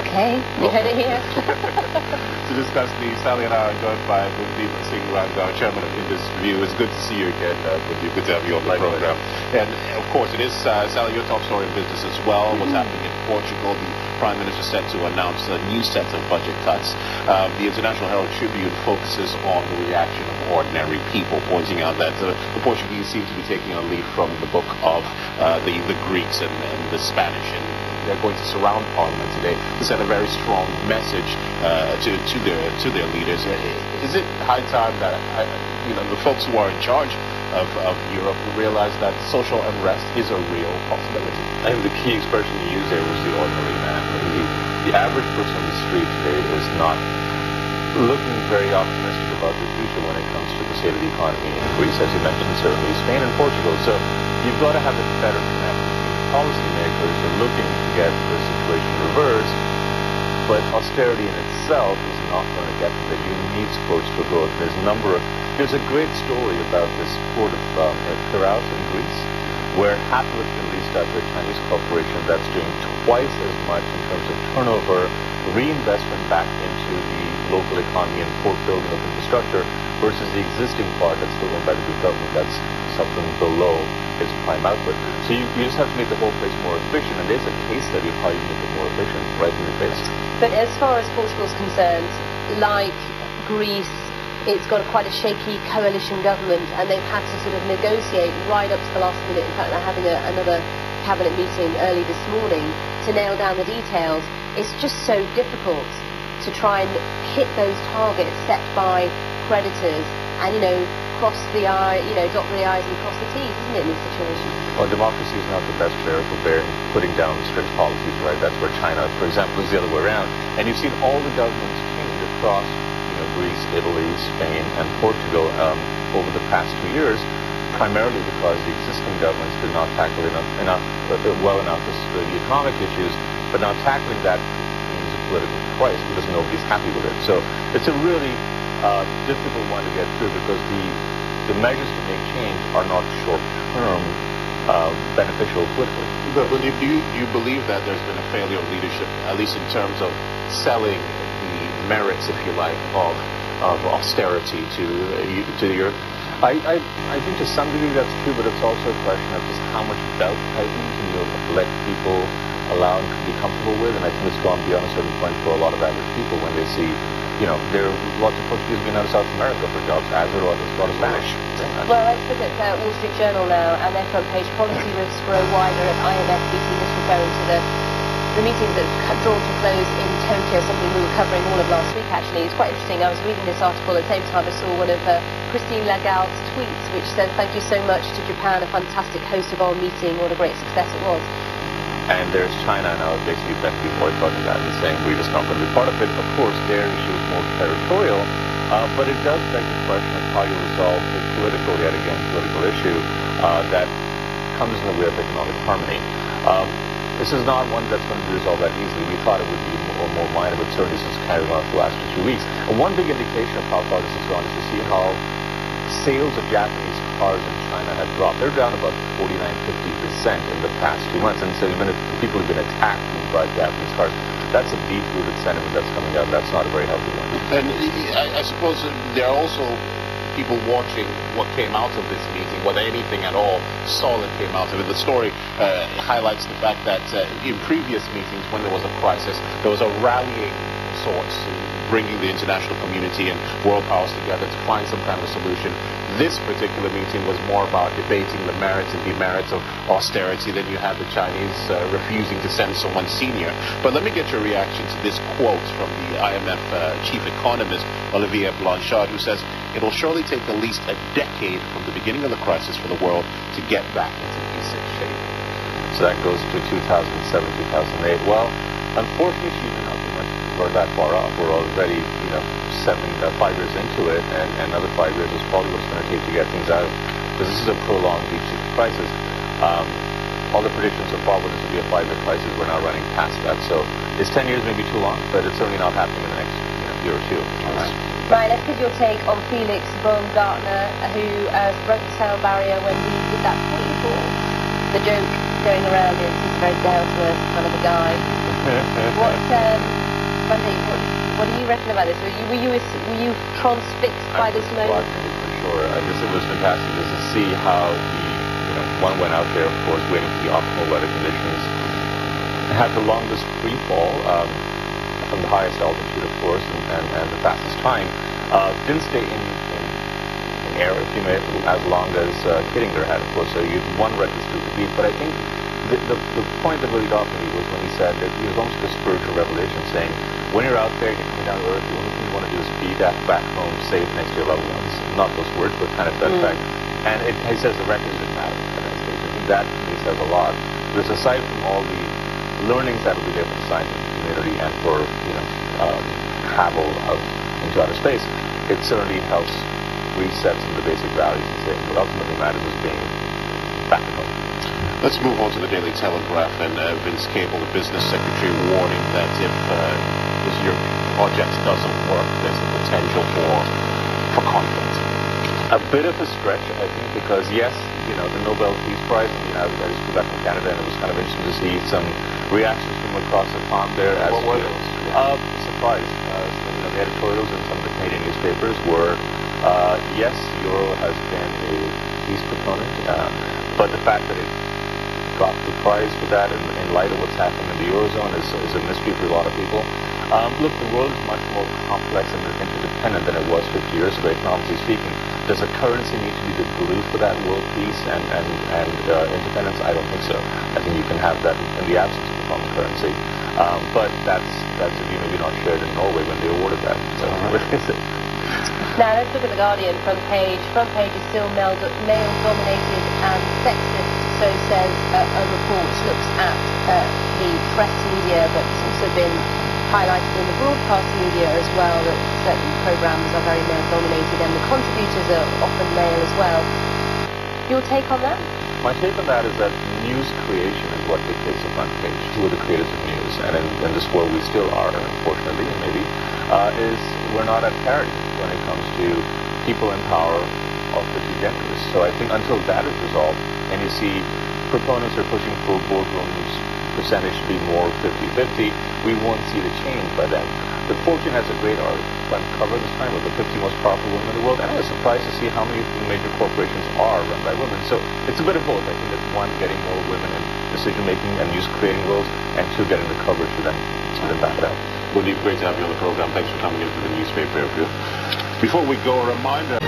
Okay, we heard it here. To discuss these, Sally and I are joined by Bundeep and Singh, Rangar, chairman of IndusView. It's good to see you again, Bundeep. Good to have you on the program. And of course, it is, Sally, your top story in business as well. What's happening in Portugal? The Prime Minister set to announce a new set of budget cuts. The International Herald Tribune focuses on the reaction of ordinary people, pointing out that the Portuguese seem to be taking a leaf from the book of the Greeks and the Spanish, and they're going to surround Parliament today to send a very strong message to their leaders. Is it high time that the folks who are in charge of Europe realize that social unrest is a real possibility? I think the key expression you used there was the ordinary man. The average person on the street today is not looking very optimistic about the future when it comes to the state of the economy in Greece, as you mentioned, certainly Spain and Portugal. So you've got to have a better connection. Policymakers are looking to get the situation reversed, but austerity in itself is not going to get them there. You need support for growth. There's a great story about this port of Piraeus in Greece, where half of it's been leased out to a Chinese corporation that's doing twice as much in terms of turnover, reinvestment back into the local economy and port building of infrastructure, versus the existing part that's still owned by the Greek government that's something below its prime output. So you just have to make the whole place more efficient, and there's a case study of how you make it more efficient right in your face. But as far as Portugal's concerned, like Greece, it's got quite a shaky coalition government, and they've had to sort of negotiate right up to the last minute. In fact, they're having another cabinet meeting early this morning to nail down the details. It's just so difficult to try and hit those targets set by creditors and, cross the I, dot the I's and cross the T's, isn't it, in this situation? Well, democracy is not the best fare for putting down strict policies, right? That's where China, for example, is the other way around. And you've seen all the governments change across, Greece, Italy, Spain, and Portugal over the past 2 years, primarily because the existing governments did not tackle well enough the economic issues, but now tackling that means a political price because nobody's happy with it. So it's a really difficult one to get through because the measures to make change are not short-term beneficial politically. But do you believe that there's been a failure of leadership, at least in terms of selling the merits, if you like, of austerity to Europe? I think to some degree that's true, but it's also a question of just how much belt tightening can you let people allow and be comfortable with, and I think it's gone beyond a certain point for a lot of average people when they see there are lots of Portuguese being out of South America for jobs, as there are a lot of Spanish. Well, let's look at Wall Street Journal now, and their front page, policy risks grow wider at IMF meeting. This referring to the meeting that drawn to close in Tokyo, something we were covering all of last week, actually. It's quite interesting. I was reading this article at the same time I saw one of Christine Lagarde's tweets, which said, "Thank you so much to Japan, a fantastic host of our meeting. What a great success it was." And there's China now basically effectively boycotting that and saying we're just not going to be part of it. Of course, their issue is more territorial, but it does beg the question of how you resolve the political issue that comes in the way of economic harmony. This is not one that's going to be resolved that easily. We thought it would be more minor, but certainly this is carried on for the last 2 weeks. And one big indication of how far this has gone is to see how sales of Japanese cars in China have dropped. They're down about 49–50% in the past 2 months. And so even if people have been attacked who drive Japanese cars, that's a deep-rooted sentiment that's coming out. That's not a very healthy one. And I suppose there are also people watching what came out of this meeting, whether anything at all solid came out of it. The story highlights the fact that in previous meetings, when there was a crisis, there was a rallying sorts, bringing the international community and world powers together to find some kind of solution. This particular meeting was more about debating the merits and demerits of austerity. Then you had the Chinese refusing to send someone senior. But let me get your reaction to this quote from the IMF chief economist, Olivier Blanchard, who says, "It will surely take at least a decade from the beginning of the crisis for the world to get back into decent shape." So that goes to 2007, 2008. Well, unfortunately, she did not think we're that far off. We're already, 5 years into it, and another 5 years is probably what it's going to take to get things out, because this is a prolonged deep crisis. All the predictions so far were this would be a 5-year crisis. We're now running past that. So is 10 years maybe too long? But it's certainly not happening in the next year or two. All right. Right, let's get your take on Felix Baumgartner, who broke the sound barrier when we did that tweet for the joke going around. He's just a very down-to-earth kind of a guy. Bundeep, what do you reckon about this? Were you transfixed by this moment? For sure. It was fantastic just to see how one went out there, of course, waiting for the optimal weather conditions. Had the longest free fall from the highest altitude, of course, and the fastest time. Didn't stay in air, if you may, as long as Kittinger had, of course. So you had one record still to beat. But I think the point that really got me was when he said that he was almost a spiritual revelation, saying, when you're out there, you're coming down to earth, the only thing you want to do is be back home, safe next to your loved ones. Not those words, but kind of that fact. And he says the records didn't matter at that stage. I think that to me says a lot. Because aside from all the learnings that will be there for the scientific community and for travel into outer space, it certainly helps reset some of the basic values and say what ultimately matters is being back at home. Let's move on to the Daily Telegraph and Vince Cable, the business secretary, warning that if your project doesn't work, there's the potential for conflict. A bit of a stretch, I think, because yes, the Nobel Peace Prize, I just flew back from Canada, and it was kind of interesting to see some reactions from across the pond there. What were those? Surprise. The editorials in some of the Canadian newspapers were, yes, Euro has been a peace proponent, but the fact that it got the prize for that in light of what's happening in the Eurozone is a mystery for a lot of people. Look, the world is much more complex and interdependent than it was 50 years ago, economically speaking. Does a currency need to be the glue for that world peace and independence? I don't think so. I think you can have that in the absence of a common currency. But that's a view maybe not shared in Norway when they awarded that. So what is it? Now let's look at the Guardian front page. Front page is still male-dominated and sexist. So says a report which looks at the press media, but it's also been highlighted in the broadcast media as well that certain programs are very male-dominated and the contributors are often male as well. Your take on that? My take on that is that news creation is what dictates the front page. Who are the creators of news? And in this world we still are, unfortunately, maybe, is we're not at parity when it comes to people in power of the two genders. So I think until that is resolved, and you see proponents are pushing for boardrooms percentage to be more 50-50, we won't see the change by then. The Fortune has a great front cover this time with the 50 most powerful women in the world, and I was surprised to see how many major corporations are run by women. So it's a bit of both. I think it's one, getting more women in decision-making and news creating roles, and two, getting the coverage to then back it out. Bundeep, great to have you on the program. Thanks for coming into the newspaper review. Before we go, a reminder.